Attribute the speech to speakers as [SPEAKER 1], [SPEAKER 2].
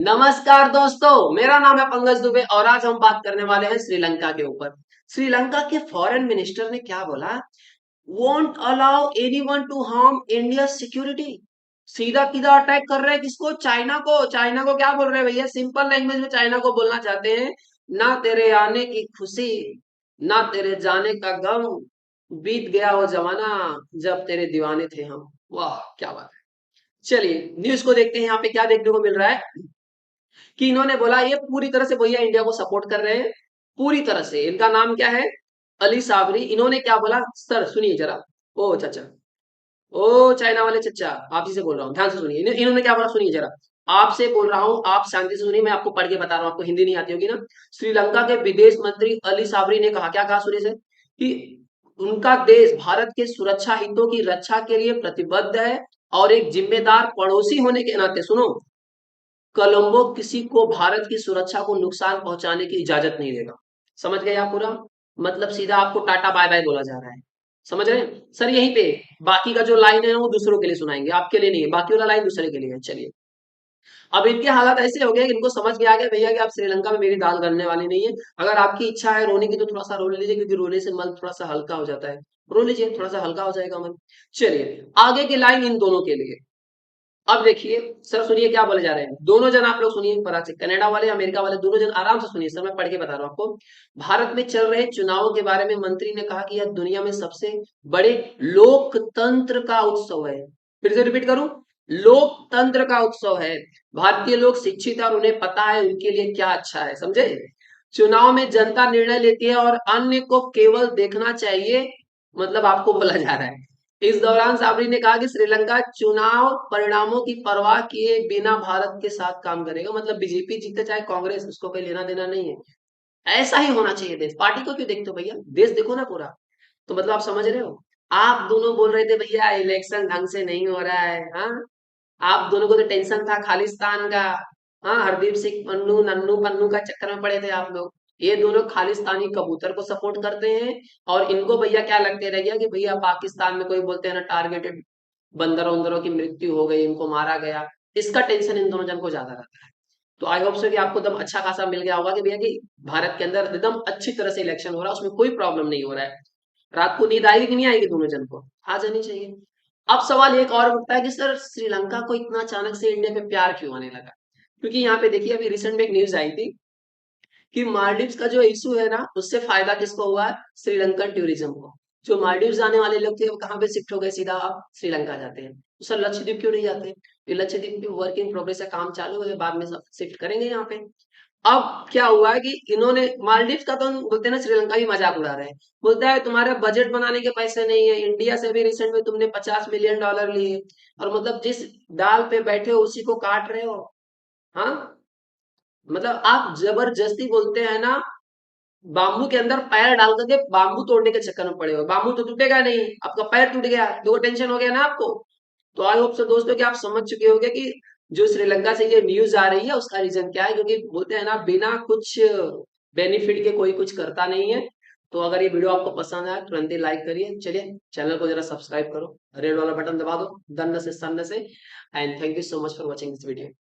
[SPEAKER 1] नमस्कार दोस्तों, मेरा नाम है पंकज दुबे और आज हम बात करने वाले हैं श्रीलंका के ऊपर। श्रीलंका के फॉरेन मिनिस्टर ने क्या बोला? Won't allow anyone to harm India security. सीधा सीधा अटैक कर रहे हैं किसको? चाइना को। चाइना को क्या बोल रहे हैं भैया? सिंपल लैंग्वेज में चाइना को बोलना चाहते हैं, ना तेरे आने की खुशी, ना तेरे जाने का गम, बीत गया वो जमाना जब तेरे दीवाने थे हम। वाह क्या बात है। चलिए न्यूज को देखते हैं, यहाँ पे क्या देखने को मिल रहा है कि इन्होंने बोला ये पूरी तरह से भैया इंडिया को सपोर्ट कर रहे हैं, पूरी तरह से। इनका नाम क्या है? अली साबरी। इन्होंने क्या बोला सर, सुनिए जरा। ओ चाचा, ओ चाइना वाले चचा, आप ही से बोल रहा हूँ, ध्यान से सुनिए। इन्होंने क्या बोला सुनिए जरा। आपसे बोल रहा हूँ, आप शांति से सुनिए, मैं आपको पढ़ के बता रहा हूँ, आपको हिंदी नहीं आती होगी ना। श्रीलंका के विदेश मंत्री अली साबरी ने कहा, क्या कहा सुनिए से, कि उनका देश भारत के सुरक्षा हितों की रक्षा के लिए प्रतिबद्ध है और एक जिम्मेदार पड़ोसी होने के नाते, सुनो, कोलंबो किसी को भारत की सुरक्षा को नुकसान पहुंचाने की इजाजत नहीं देगा। समझ गए आप पूरा? मतलब सीधा आपको टाटा बाय बाय बोला जा रहा है। समझ रहे हैं सर? यहीं पे बाकी का जो लाइन है वो दूसरों के लिए सुनाएंगे, आपके लिए नहीं है। बाकी वाला लाइन दूसरे के लिए है। चलिए, अब इनके हालात ऐसे हो गए कि इनको समझ में आ गया भैया कि आप श्रीलंका में मेरी दाल गलने वाली नहीं है। अगर आपकी इच्छा है रोने की तो थोड़ा सा रो लीजिए, क्योंकि रोने से मन थोड़ा सा हल्का हो जाता है। रो लीजिए, थोड़ा सा हल्का हो जाएगा मन। चलिए, आगे की लाइन इन दोनों के लिए। अब देखिए सर, सुनिए क्या बोले जा रहे हैं दोनों जन। आप लोग सुनिए, फराक से कनाडा वाले अमेरिका वाले दोनों जन आराम से सुनिए सर, मैं पढ़ के बता रहा हूँ आपको। भारत में चल रहे चुनावों के बारे में मंत्री ने कहा कि यह दुनिया में सबसे बड़े लोकतंत्र का उत्सव है। फिर से रिपीट करूं, लोकतंत्र का उत्सव है। भारतीय लोग शिक्षित है और उन्हें पता है उनके लिए क्या अच्छा है, समझे? चुनाव में जनता निर्णय लेती है और अन्य को केवल देखना चाहिए, मतलब आपको बोला जा रहा है। इस दौरान साबरी ने कहा कि श्रीलंका चुनाव परिणामों की परवाह किए बिना भारत के साथ काम करेगा। मतलब बीजेपी जीते चाहे कांग्रेस, उसको कोई लेना देना नहीं है। ऐसा ही होना चाहिए देश। पार्टी को क्यों देखते हो भैया? देश देखो ना पूरा। तो मतलब आप समझ रहे हो? आप दोनों बोल रहे थे भैया इलेक्शन ढंग से नहीं हो रहा है, हाँ। आप दोनों को तो टेंशन था खालिस्तान का। हाँ, हरदीप सिंह पन्नू नन्नू पन्नू का चक्कर में पड़े थे आप लोग। ये दोनों खालिस्तानी कबूतर को सपोर्ट करते हैं। और इनको भैया क्या लगते रह गया कि भैया पाकिस्तान में कोई बोलते हैं ना, टारगेटेड बंदरों उंदरों की मृत्यु हो गई, इनको मारा गया। इसका टेंशन इन दोनों जन को ज्यादा रहता है। तो आई होप सो कि आपको एकदम अच्छा खासा मिल गया होगा कि भैया कि भारत के अंदर एकदम अच्छी तरह से इलेक्शन हो रहा है, उसमें कोई प्रॉब्लम नहीं हो रहा है। रात को नींद आएगी कि नहीं आएगी? दोनों जन को आ जानी चाहिए। अब सवाल एक और उठता है कि सर श्रीलंका को इतना अचानक से इंडिया पे प्यार क्यों आने लगा? क्योंकि यहाँ पे देखिए, अभी रिसेंट में एक न्यूज आई थी कि मालदीव्स का जो इशू है ना, उससे फायदा किसको हुआ? श्रीलंकन टूरिज्म को। जो मालदीव्स जाने वाले लोग थे वो कहाँ पे शिफ्ट हो गए? सीधा आप श्रीलंका जाते हैं। तो सर लक्षद्वीप क्यों नहीं जाते? ये लक्षद्वीप की वर्क इन प्रोग्रेस है, काम चालू है, बाद में सब शिफ्ट करेंगे यहाँ पे। अब क्या हुआ है कि इन्होंने मालदीव्स का, तो हम बोलते हैं ना, श्रीलंका भी मजाक उड़ा रहे हैं। बोलता है तुम्हारे बजट बनाने के पैसे नहीं है, इंडिया से भी रिसेंट में तुमने $50 मिलियन लिए, और मतलब जिस डाल पे बैठे हो उसी को काट रहे हो। हाँ, मतलब आप जबरदस्ती बोलते हैं ना, बाम्बू के अंदर पैर डाल करके बाम्बू तोड़ने के चक्कर में पड़े हो। बाम्बू तो टूटेगा नहीं, आपका पैर टूट गया, दो टेंशन हो गया ना आपको। तो आई होप सो दोस्तों कि आप समझ चुके होंगे कि जो श्रीलंका से ये न्यूज आ रही है उसका रीजन क्या है। क्योंकि बोलते हैं ना, बिना कुछ बेनिफिट के कोई कुछ करता नहीं है। तो अगर ये वीडियो आपको पसंद आया तुरंत ही लाइक करिए। चलिए, चैनल को जरा सब्सक्राइब करो, रेड वाला बटन दबा दो, दन्न से सन्न से। And thank you so much for watching this video.